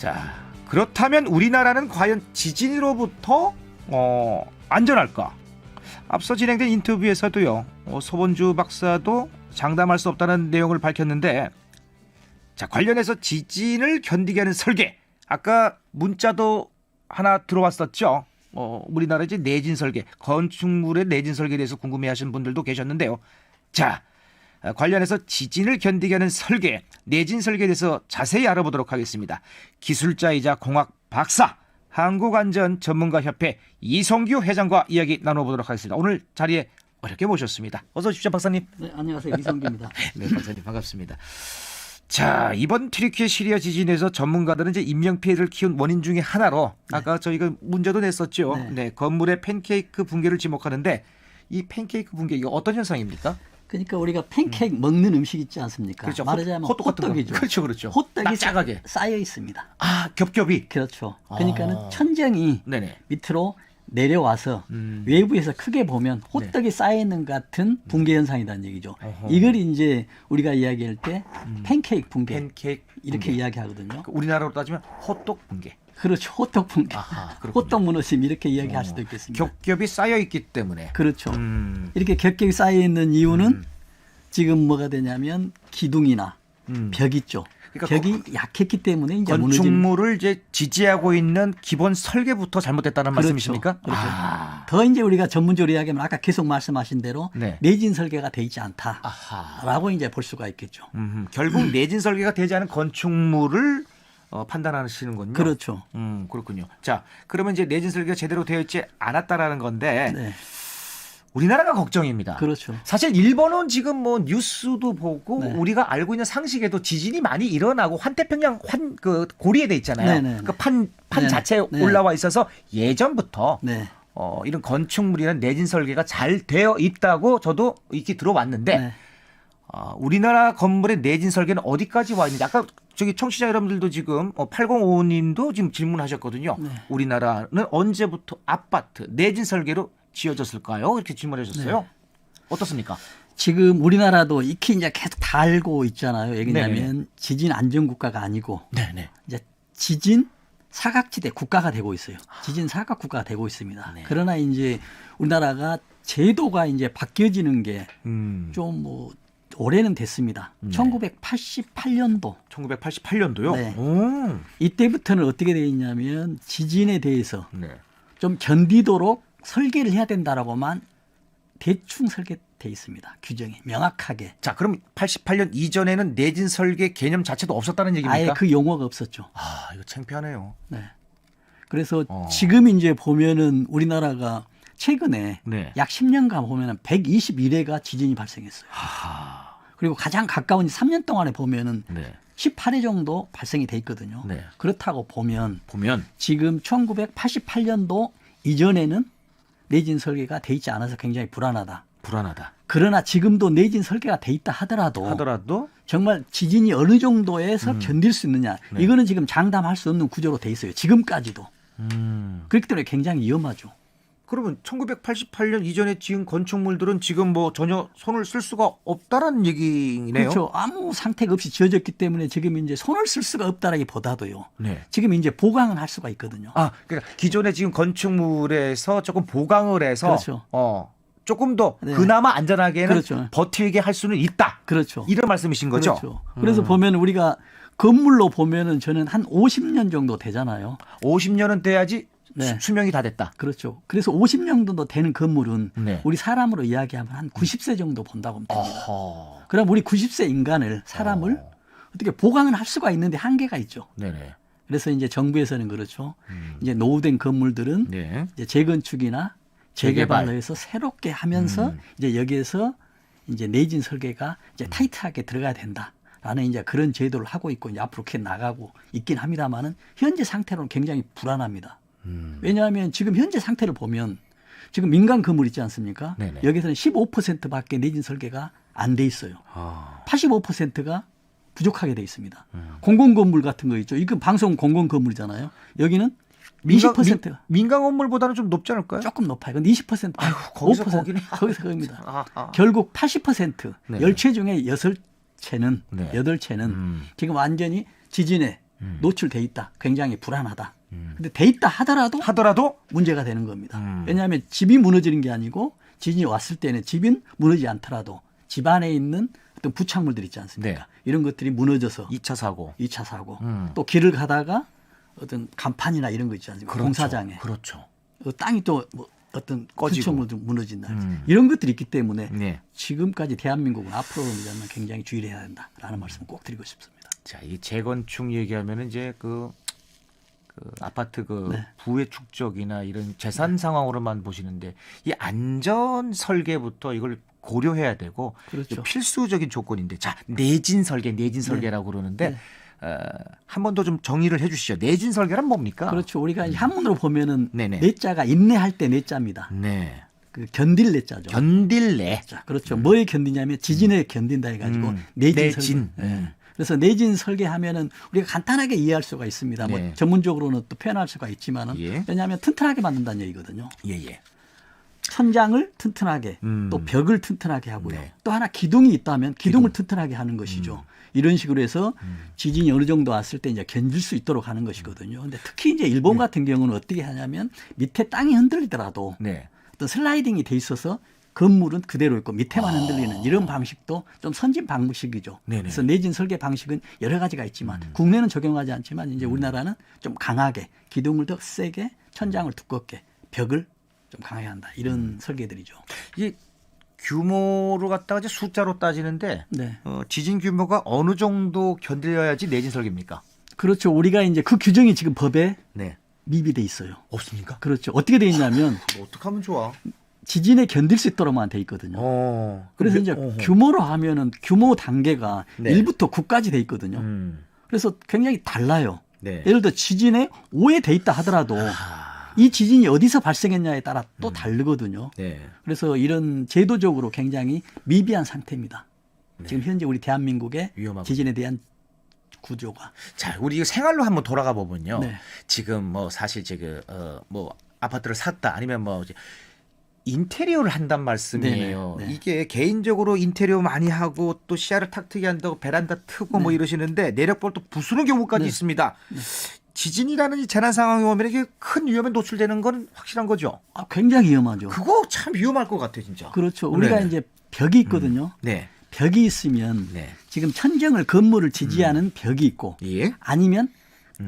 자, 그렇다면 우리나라는 과연 지진으로부터 안전할까? 앞서 진행된 인터뷰에서도요, 소본주 박사도 장담할 수 없다는 내용을 밝혔는데, 자, 관련해서 지진을 견디게 하는 설계, 아까 문자도 하나 들어왔었죠. 우리나라 이제 내진 설계, 건축물의 내진 설계에 대해서 궁금해하시는 분들도 계셨는데요. 자, 관련해서 지진을 견디게 하는 설계, 내진 설계에 대해서 자세히 알아보도록 하겠습니다. 기술자이자 공학 박사, 한국안전전문가협회 이성규 회장과 이야기 나눠보도록 하겠습니다. 오늘 자리에 어렵게 모셨습니다. 어서 오십시오, 박사님. 네, 안녕하세요. 이성규입니다. 네, 박사님 반갑습니다. 자, 이번 튀르키예 시리아 지진에서 전문가들은 이제 인명피해를 키운 원인 중에 하나로 아까 저희가 문제도 냈었죠. 네, 건물의 팬케이크 붕괴를 지목하는데, 이 팬케이크 붕괴 이거 어떤 현상입니까? 그러니까 우리가 팬케이크 먹는 음식 있지 않습니까? 그렇죠. 말하자면 호떡이죠. 그렇죠, 그렇죠. 호떡이 짜가게 쌓여 있습니다. 아, 겹겹이. 그렇죠. 그러니까는 천정이 네네. 밑으로 내려와서 외부에서 크게 보면 호떡이 쌓여 있는 것 같은 붕괴 현상이라는 얘기죠. 이걸 이제 우리가 이야기할 때 팬케이크 붕괴 팬케이크 이렇게 붕괴. 이야기하거든요. 우리나라로 따지면 호떡 붕괴. 그렇죠. 호떡 붕괴. 아하, 호떡 무너짐 이렇게 이야기할 수도 있겠습니다. 겹겹이 쌓여 있기 때문에. 그렇죠. 이렇게 겹겹이 쌓여 있는 이유는 지금 뭐가 되냐면 기둥이나 벽 있죠. 그러니까 벽이 약했기 때문에 이제 무너지는. 건축물을 이제 지지하고 있는 기본 설계부터 잘못됐다는 그렇죠. 말씀이십니까? 그렇죠. 아. 더 이제 우리가 전문적으로 이야기하면 아까 계속 말씀하신 대로 네. 내진 설계가 돼 있지 아하. 않다라고 이제 볼 수가 있겠죠. 결국 내진 설계가 되지 않은 건축물을 판단하시는군요. 그렇죠. 그렇군요. 자, 그러면 이제 내진 설계가 제대로 되어 있지 않았다라는 건데, 네. 우리나라가 걱정입니다. 그렇죠. 사실 일본은 지금 뭐 뉴스도 보고 네. 우리가 알고 있는 상식에도 지진이 많이 일어나고 환태평양 그 고리에 돼 있잖아요. 네네. 그 판 네네. 자체에 네. 올라와 있어서 예전부터 네. 이런 건축물이나 내진 설계가 잘 되어 있다고 저도 익히 들어왔는데, 네. 우리나라 건물의 내진 설계는 어디까지 와 있는지, 아까 저기 청취자 여러분들도 지금 8055님도 지금 질문하셨거든요. 네. 우리나라는 언제부터 아파트 내진 설계로 지어졌을까요? 이렇게 질문하셨어요. 네. 어떻습니까? 지금 우리나라도 익히 이제 계속 다 알고 있잖아요. 왜냐하면 네네. 지진 안전 국가가 아니고 네네. 이제 지진 사각지대 국가가 되고 있어요. 지진 사각 국가가 되고 있습니다. 네. 그러나 이제 우리나라가 제도가 이제 바뀌어지는 게 좀 뭐 올해는 됐습니다. 네. 1988년도 1988년도요? 네. 오. 이때부터는 어떻게 되어 있냐면 지진에 대해서 네. 좀 견디도록 설계를 해야 된다라고만 대충 설계돼 있습니다. 규정이 명확하게. 자, 그럼 88년 이전에는 내진 설계 개념 자체도 없었다는 얘기입니까? 아예 그 용어가 없었죠. 아, 이거 창피하네요. 네. 그래서 어. 지금 이제 보면은 우리나라가 최근에 네. 약 10년간 보면은 121회가 지진이 발생했어요. 하하. 그리고 가장 가까운 3년 동안에 보면은 네. 18회 정도 발생이 돼 있거든요. 네. 그렇다고 보면 보면 지금 1988년도 이전에는 내진 설계가 돼 있지 않아서 굉장히 불안하다. 불안하다. 그러나 지금도 내진 설계가 돼 있다 하더라도 정말 지진이 어느 정도에서 견딜 수 있느냐. 네. 이거는 지금 장담할 수 없는 구조로 돼 있어요. 지금까지도. 그렇기 때문에 굉장히 위험하죠. 그러면 1988년 이전에 지은 건축물들은 지금 뭐 전혀 손을 쓸 수가 없다라는 얘기네요. 그렇죠. 아무 상태가 없이 지어졌기 때문에 지금 이제 손을 쓸 수가 없다라기보다도요. 네. 지금 이제 보강을 할 수가 있거든요. 아, 그러니까 기존에 지금 건축물에서 조금 보강을 해서 그렇죠. 조금 더 네. 그나마 안전하게는 그렇죠. 버티게 할 수는 있다. 그렇죠. 이런 말씀이신 거죠? 그렇죠. 그래서 보면 우리가 건물로 보면은 저는 한 50년 정도 되잖아요. 50년은 돼야지 네. 수명이 다 됐다. 그렇죠. 그래서 50년 정도 되는 건물은 네. 우리 사람으로 이야기하면 한 90세 정도 본다고 하면 됩니다. 어허. 그럼 우리 90세 인간을 사람을 어떻게 보강을 할 수가 있는데 한계가 있죠. 네네. 그래서 이제 정부에서는 그렇죠. 이제 노후된 건물들은 네. 이제 재건축이나 재개발로 해서 새롭게 하면서 이제 여기에서 이제 내진 설계가 이제 타이트하게 들어가야 된다라는 이제 그런 제도를 하고 있고 이제 앞으로 이렇게 나가고 있긴 합니다만은 현재 상태로는 굉장히 불안합니다. 왜냐하면 지금 현재 상태를 보면 지금 민간 건물 있지 않습니까? 네네. 여기서는 15%밖에 내진 설계가 안 돼 있어요. 아. 85%가 부족하게 돼 있습니다. 공공 건물 같은 거 있죠. 이건 방송 공공 건물이잖아요. 여기는 20%가 민간 건물보다는 좀 높지 않을까요? 조금 높아요. 근데 20%, 아이고, 거기서 5%, 거기는. 거기서 거기입니다. 아하. 결국 80% 네. 10채 중에 6채는 네. 8채는 지금 완전히 지진에 노출돼 있다. 굉장히 불안하다. 근데 돼 있다 하더라도 문제가 되는 겁니다. 왜냐하면 집이 무너지는 게 아니고 지진이 왔을 때는 집은 무너지지 않더라도 집 안에 있는 어떤 부착물들 있지 않습니까? 네. 이런 것들이 무너져서 2차 사고. 2차 사고 또 길을 가다가 어떤 간판이나 이런 거 있지 않습니까? 그렇죠. 공사장에 그렇죠. 땅이 또 뭐 어떤 꺼지고. 부착물도 무너진다. 이런 것들이 있기 때문에 네. 지금까지 대한민국은 앞으로는 굉장히 주의를 해야 된다라는 말씀을 꼭 드리고 싶습니다. 자, 이 재건축 얘기하면은 이제 그 아파트 네. 부의 축적이나 이런 재산 상황으로만 보시는데 이 안전 설계부터 이걸 고려해야 되고 그렇죠. 필수적인 조건인데 자, 내진 설계라고 그러는데 네. 한 번 더 좀 정리를 해 주시죠. 내진 설계란 뭡니까? 그렇죠. 우리가 이제 한문으로 보면은 네네. 내자가 인내할 때 내자입니다. 네. 그 견딜 내자죠. 견딜래. 자, 그렇죠. 뭐에 견디냐면 지진에 견딘다 해가지고 내진 설계. 네. 그래서 내진 설계하면은 우리가 간단하게 이해할 수가 있습니다. 네. 뭐 전문적으로는 또 표현할 수가 있지만은 예. 왜냐하면 튼튼하게 만든다는 얘기거든요. 예예. 천장을 튼튼하게 또 벽을 튼튼하게 하고요. 네. 또 하나 기둥이 있다면 기둥을 튼튼하게 하는 것이죠. 이런 식으로 해서 지진이 어느 정도 왔을 때 이제 견딜 수 있도록 하는 것이거든요. 근데 특히 이제 일본 같은 경우는 어떻게 하냐면 밑에 땅이 흔들리더라도 네. 어떤 슬라이딩이 돼 있어서 건물은 그대로 있고 밑에만 흔들리는 이런 방식도 좀 선진 방식이죠. 네네. 그래서 내진 설계 방식은 여러 가지가 있지만 국내는 적용하지 않지만 이제 우리나라는 좀 강하게 기둥을 더 세게 천장을 두껍게 벽을 좀 강하게 한다. 이런 설계들이죠. 이게 규모로 갖다가 이제 숫자로 따지는데 네. 지진 규모가 어느 정도 견딜려야지 내진 설계입니까? 그렇죠. 우리가 이제 그 규정이 지금 법에 네. 미비돼 있어요. 없습니까? 그렇죠. 어떻게 돼 있냐면 뭐 어떡하면 좋아? 지진에 견딜 수 있도록만 돼 있거든요. 그래서 이제 규모로 하면은 규모 단계가 네. 1부터 9까지 돼 있거든요. 그래서 굉장히 달라요. 네. 예를 들어 지진에 5에 돼 있다 하더라도 이 지진이 어디서 발생했냐에 따라 또 다르거든요. 네. 그래서 이런 제도적으로 굉장히 미비한 상태입니다. 네. 지금 현재 우리 대한민국의 위험하고. 지진에 대한 구조가. 자, 우리 이거 생활로 한번 돌아가 보면요. 네. 지금 뭐 사실 지금 뭐 아파트를 샀다 아니면 뭐 이제 인테리어를 한단 말씀이에요. 네네. 네. 이게 개인적으로 인테리어 많이 하고 또 시야를 탁 트게 한다고 베란다 트고 뭐 네. 이러시는데 내력볼 또 부수는 경우까지 네. 있습니다. 지진이라는 이 재난 상황이 오면 이게 큰 위험에 노출되는 건 확실한 거죠. 아, 굉장히 위험하죠. 그거 참 위험할 것 같아요, 진짜. 그렇죠. 우리가 네. 이제 벽이 있거든요. 네. 벽이 있으면 네. 지금 천정을 건물을 지지하는 벽이 있고 예. 아니면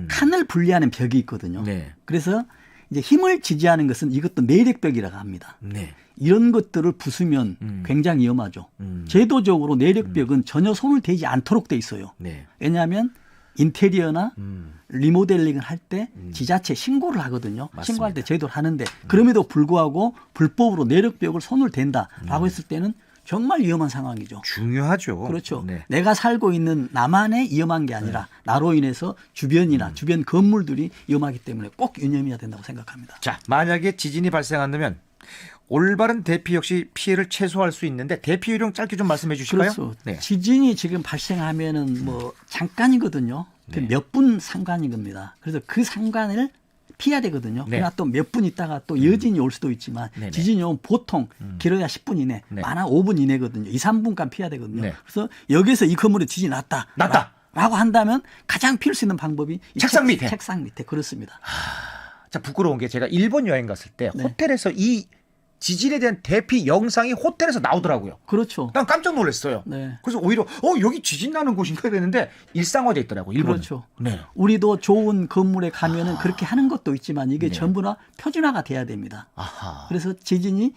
칸을 분리하는 벽이 있거든요. 네. 그래서 이제 힘을 지지하는 것은 이것도 내력벽이라고 합니다. 네. 이런 것들을 부수면 굉장히 위험하죠. 제도적으로 내력벽은 전혀 손을 대지 않도록 돼 있어요. 네. 왜냐하면 인테리어나 리모델링을 할 때 지자체 신고를 하거든요. 맞습니다. 신고할 때 제도를 하는데 그럼에도 불구하고 불법으로 내력벽을 손을 댄다라고 했을 때는 정말 위험한 상황이죠. 중요하죠. 그렇죠. 네. 내가 살고 있는 나만의 위험한 게 아니라 나로 인해서 주변이나 주변 건물들이 위험하기 때문에 꼭 유념해야 된다고 생각합니다. 자, 만약에 지진이 발생한다면 올바른 대피 역시 피해를 최소화할 수 있는데 대피 요령 짧게 좀 말씀해 주실까요? 그렇죠. 네. 지진이 지금 발생하면은 뭐 잠깐이거든요. 네. 몇 분 상관인 겁니다. 그래서 그 상관을 피해야 되거든요. 네. 그러나 또 몇 분 있다가 또 여진이 올 수도 있지만 네네. 지진이 오면 보통 길어야 10분 이내, 네. 많아 5분 이내거든요. 2, 3분간 피해야 되거든요. 네. 그래서 여기서 이 건물에 지진이 났다. 났다. 라고 한다면 가장 피할 수 있는 방법이 이 책상 밑에. 책상 밑에 그렇습니다. 자, 부끄러운 게 제가 일본 여행 갔을 때 네. 호텔에서 이 지진에 대한 대피 영상이 호텔에서 나오더라고요. 그렇죠. 난 깜짝 놀랐어요. 네. 그래서 오히려 여기 지진 나는 곳인가 그랬는데 일상화돼 있더라고. 일본. 그렇죠. 네. 우리도 좋은 건물에 가면은 그렇게 하는 것도 있지만 이게 네. 전부 다 표준화가 돼야 됩니다. 아하. 그래서 지진이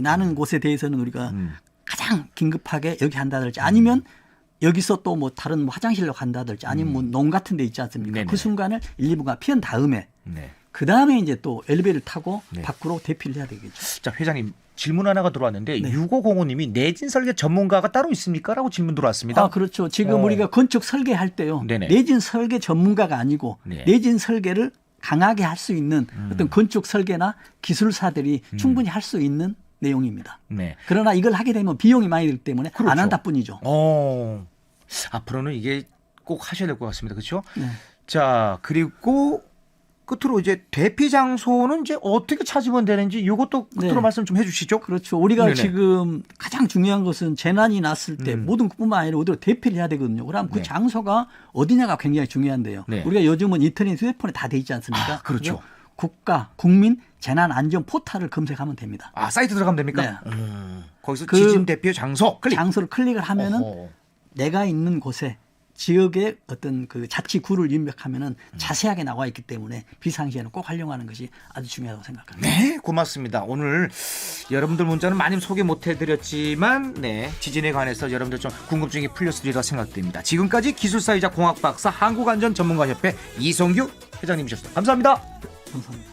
나는 곳에 대해서는 우리가 가장 긴급하게 여기 한다든지 아니면 여기서 또 뭐 다른 뭐 화장실로 간다든지 아니면 뭐 농 같은 데 있지 않습니까? 네네. 그 순간을 1, 2분간 피한 다음에 네. 그 다음에 이제 또 엘리베이터를 타고 네. 밖으로 대피를 해야 되겠죠. 자, 회장님 질문 하나가 들어왔는데 네. 6505님이 내진 설계 전문가가 따로 있습니까? 라고 질문 들어왔습니다. 아, 그렇죠. 지금 우리가 건축 설계할 때요. 네네. 내진 설계 전문가가 아니고 네. 내진 설계를 강하게 할 수 있는 어떤 건축 설계나 기술사들이 충분히 할 수 있는 내용입니다. 네. 그러나 이걸 하게 되면 비용이 많이 들기 때문에 그렇죠. 안 한다 뿐이죠. 앞으로는 이게 꼭 하셔야 될 것 같습니다. 그렇죠? 네. 자, 그리고 끝으로 이제 대피 장소는 이제 어떻게 찾으면 되는지 이것도 끝으로 네. 말씀 좀 해주시죠. 그렇죠. 우리가 네네. 지금 가장 중요한 것은 재난이 났을 때 음. 모든 것뿐만 아니라 어디로 대피를 해야 되거든요. 그럼 그 네. 장소가 어디냐가 굉장히 중요한데요. 네. 우리가 요즘은 인터넷 휴대폰에 다 돼 있지 않습니까? 아, 그렇죠. 그죠? 국가 국민 재난 안전 포탈을 검색하면 됩니다. 아, 사이트 들어가면 됩니까? 네. 거기서 그 지진 대피 장소 클릭. 장소를 클릭을 하면은 어허. 내가 있는 곳에 지역의 어떤 그 자치구를 입력하면은 자세하게 나와 있기 때문에 비상시에는 꼭 활용하는 것이 아주 중요하다고 생각합니다. 네, 고맙습니다. 오늘 여러분들 문자는 많이 소개 못 해드렸지만, 네, 지진에 관해서 여러분들 좀 궁금증이 풀렸으리라 생각됩니다. 지금까지 기술사이자 공학박사 한국안전전문가협회 이성규 회장님이셨습니다. 감사합니다. 감사합니다.